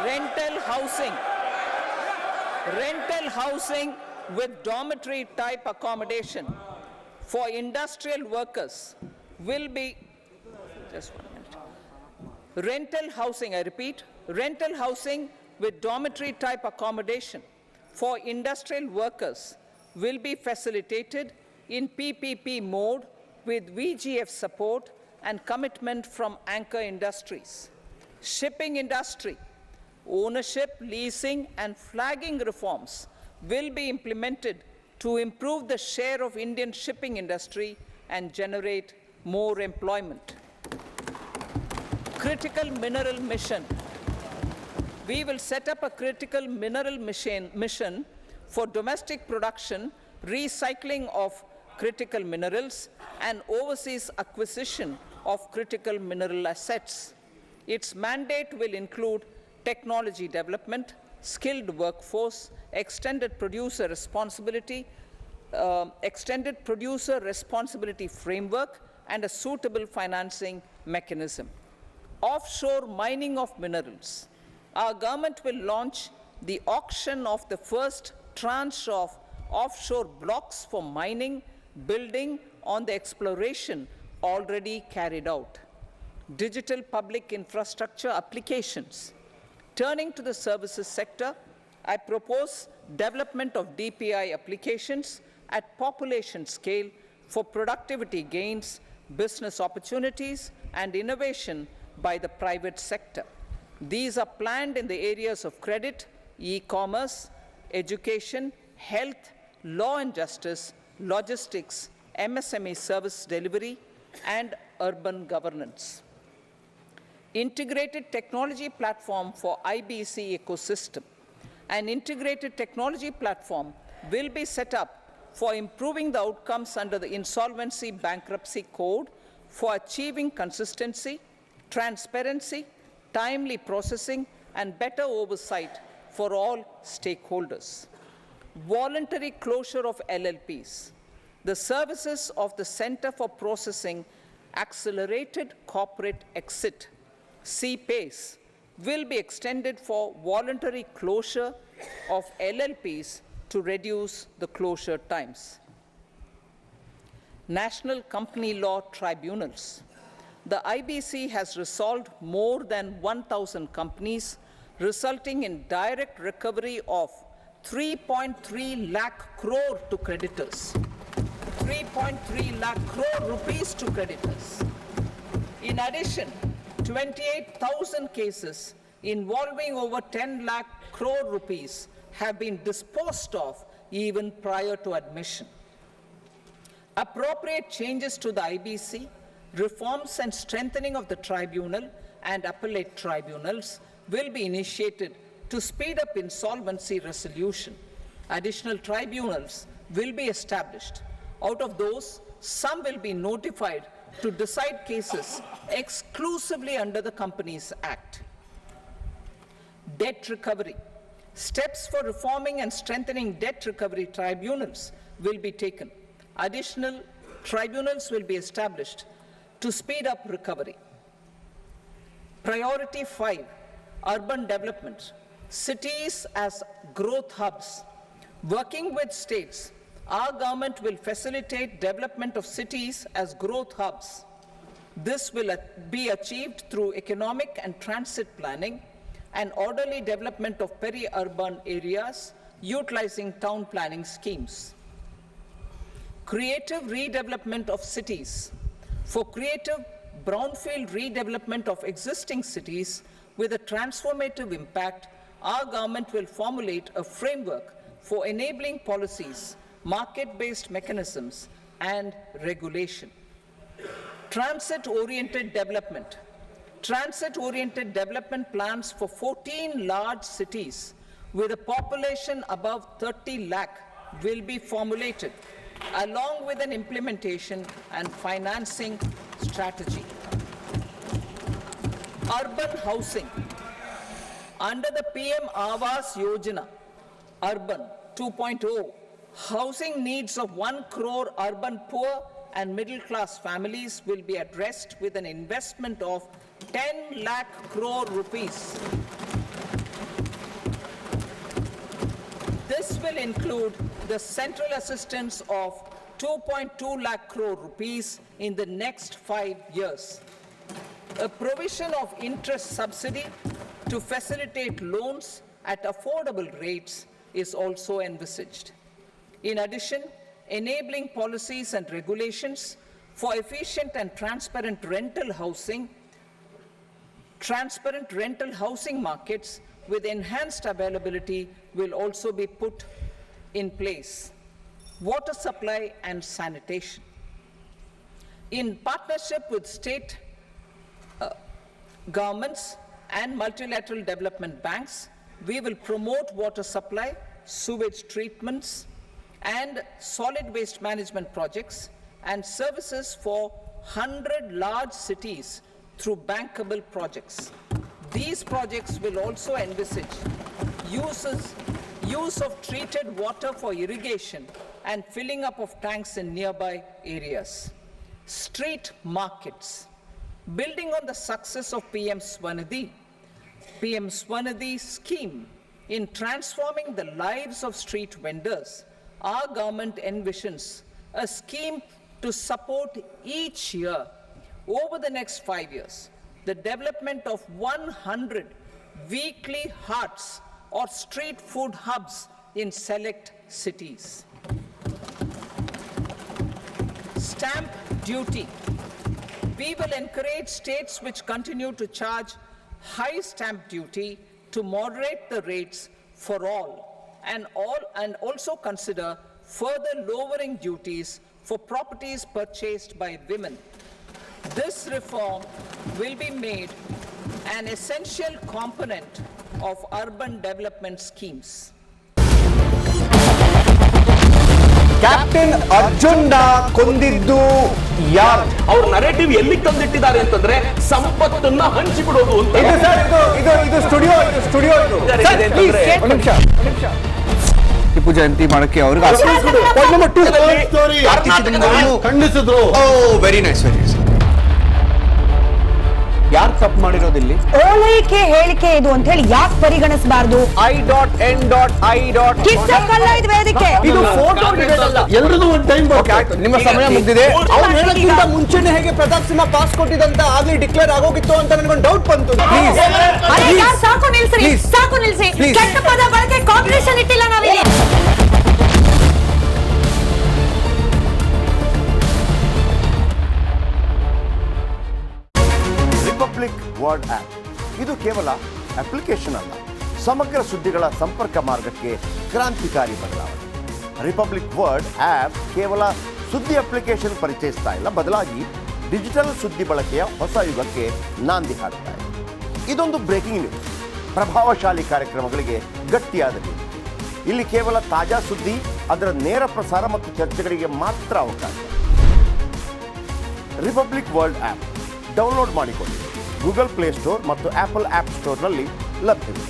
rental housing with dormitory type accommodation for industrial workers will be, just 1 minute. Rental housing, I repeat, rental housing with dormitory type accommodation for industrial workers will be facilitated in PPP mode with VGF support and commitment from anchor industries. Shipping industry, ownership, leasing and flagging reforms will be implemented to improve the share of Indian shipping industry and generate more employment. Critical mineral mission. We will set up a critical mineral mission for domestic production, recycling of critical minerals, and overseas acquisition of critical mineral assets. Its mandate will include technology development, skilled workforce, extended producer responsibility framework, and a suitable financing mechanism. Offshore mining of minerals. Our government will launch the auction of the first tranche of offshore blocks for mining, building on the exploration already carried out. Digital public infrastructure applications. Turning to the services sector, I propose development of DPI applications at population scale for productivity gains, business opportunities, and innovation by the private sector. These are planned in the areas of credit, e-commerce, education, health, law and justice, logistics, MSME service delivery, and urban governance. Integrated technology platform for IBC ecosystem. An integrated technology platform will be set up for improving the outcomes under the Insolvency Bankruptcy Code for achieving consistency, transparency, timely processing, and better oversight for all stakeholders. Voluntary closure of LLPs. The services of the Center for Processing Accelerated Corporate Exit, CPACE, will be extended for voluntary closure of LLPs to reduce the closure times. National Company Law Tribunals. The IBC has resolved more than 1,000 companies, resulting in direct recovery of 3.3 lakh crore to creditors. 3.3 lakh crore rupees to creditors. In addition, 28,000 cases involving over 10 lakh crore rupees have been disposed of even prior to admission. Appropriate changes to the IBC, reforms and strengthening of the tribunal and appellate tribunals will be initiated to speed up insolvency resolution. Additional tribunals will be established. Out of those, some will be notified to decide cases exclusively under the Companies Act. Debt recovery. Steps for reforming and strengthening debt recovery tribunals will be taken. Additional tribunals will be established to speed up recovery. Priority 5, urban development. Cities as growth hubs. Working with states, our government will facilitate development of cities as growth hubs. This will be achieved through economic and transit planning and orderly development of peri-urban areas utilizing town planning schemes. Creative redevelopment of cities. For creative brownfield redevelopment of existing cities with a transformative impact, our government will formulate a framework for enabling policies, market-based mechanisms, and regulation. Transit-oriented development. Transit-oriented development plans for 14 large cities with a population above 30 lakh will be formulated, along with an implementation and financing strategy. Urban housing. Under the PM Awas Yojana, Urban 2.0, housing needs of 1 crore urban poor and middle-class families will be addressed with an investment of 10 lakh crore rupees. will include the central assistance of 2.2 lakh crore rupees in the next 5 years. A provision of interest subsidy to facilitate loans at affordable rates is also envisaged. In addition, enabling policies and regulations for efficient and transparent rental housing markets with enhanced availability will also be put in place. Water supply and sanitation. In partnership with state governments and multilateral development banks, we will promote water supply, sewage treatments, and solid waste management projects and services for 100 large cities through bankable projects. These projects will also envisage use of treated water for irrigation and filling up of tanks in nearby areas. Street markets. Building on the success of PM Swanidhi scheme in transforming the lives of street vendors, our government envisions a scheme to support each year over the next 5 years the development of 100 weekly hearts or street food hubs in select cities. Stamp duty. We will encourage states which continue to charge high stamp duty to moderate the rates for all and also consider further lowering duties for properties purchased by women. This reform will be made an essential component of urban development schemes. Captain ಅರ್ಜುನ್ನ ಕೊಂದಿದ್ದು ಯಾರು? ಅವ್ರ narrative ಎಲ್ಲಿ ತಂದಿಟ್ಟಿದ್ದಾರೆ ಅಂತಂದ್ರೆ ಸಂಪತ್ತನ್ನ ಹಂಚಿಬಿಡೋದು ಅಂತ. ಇದು studio Tipu Jayanti ಮಾಡಕ್ಕೆ ಅವ್ರಿಗೆ ಖಂಡಿಸಿದ್ರು. Very nice. ಯಾರು ತಪ್ಪು ಮಾಡಿರೋದಿಲ್ಲಿ? ಓಲೈಕೆ ಹೇಳಿಕೆ ಇದು ಅಂತ ಹೇಳಿ ಯಾಕೆ ಪರಿಗಣಿಸಬಾರದು? ಕಿಚ್ಚಕ್ಕಲ್ಲ ವೇದಿಕೆ. ಇದು ಫೋಟೋ ಎಲ್ಲರದು ಒಂದು ಟೈಮ್ ನಿಮ್ಮ ಸಮಯ ಮುಗಿದಿದೆ. ಅವ್ರು ಹೇಳೋಕ್ಕಿಂತ ಮುಂಚೆನೆ ಹೇಗೆ ಪ್ರತಾಪ್ ಸಿಂಹ ಪಾಸ್ ಕೊಟ್ಟಿದಂತ ಆಗ್ಲಿ ಡಿಕ್ಲೇರ್ ಆಗೋಗಿತ್ತು ಅಂತ ನನಗೊಂದು ಡೌಟ್ ಬಂತು. ಸಾಕು ನಿಲ್ಸಿ. ಕೆಟ್ಟ ಪದ ಬಳಕೆ ಕಾಂಪಿಟೇಷನ್ ಇಟ್ಟಿಲ್ಲ ನಾವಿಲ್ಲಿ. ರಿಪಬ್ಲಿಕ್ ವರ್ಡ್ ಆಪ್ ಇದು ಕೇವಲ ಅಪ್ಲಿಕೇಶನ್ ಅಲ್ಲ, ಸಮಗ್ರ ಸುದ್ದಿಗಳ ಸಂಪರ್ಕ ಮಾರ್ಗಕ್ಕೆ ಕ್ರಾಂತಿಕಾರಿ ಬದಲಾವಣೆ. ರಿಪಬ್ಲಿಕ್ ವರ್ಡ್ ಆಪ್ ಕೇವಲ ಸುದ್ದಿ ಅಪ್ಲಿಕೇಶನ್ ಪರಿಚಯಿಸ್ತಾ ಇಲ್ಲ, ಬದಲಾಗಿ ಡಿಜಿಟಲ್ ಸುದ್ದಿ ಬಳಕೆಯ ಹೊಸ ಯುಗಕ್ಕೆ ನಾಂದಿ ಹಾಡ್ತಾ ಇದೆ. ಇದೊಂದು ಬ್ರೇಕಿಂಗ್ ನ್ಯೂಸ್, ಪ್ರಭಾವಶಾಲಿ ಕಾರ್ಯಕ್ರಮಗಳಿಗೆ ಗಟ್ಟಿಯಾದ ನ್ಯೂಸ್. ಇಲ್ಲಿ ಕೇವಲ ತಾಜಾ ಸುದ್ದಿ, ಅದರ ನೇರ ಪ್ರಸಾರ ಮತ್ತು ಚರ್ಚೆಗಳಿಗೆ ಮಾತ್ರ ಅವಕಾಶ. ರಿಪಬ್ಲಿಕ್ ವರ್ಲ್ಡ್ ಆ್ಯಪ್ ಡೌನ್ಲೋಡ್ ಮಾಡಿಕೊಳ್ಳಿ. ಗೂಗಲ್ ಪ್ಲೇ ಸ್ಟೋರ್ ಮತ್ತು ಆಪಲ್ ಆ್ಯಪ್ ಸ್ಟೋರ್ನಲ್ಲಿ ಲಭ್ಯವಿದೆ.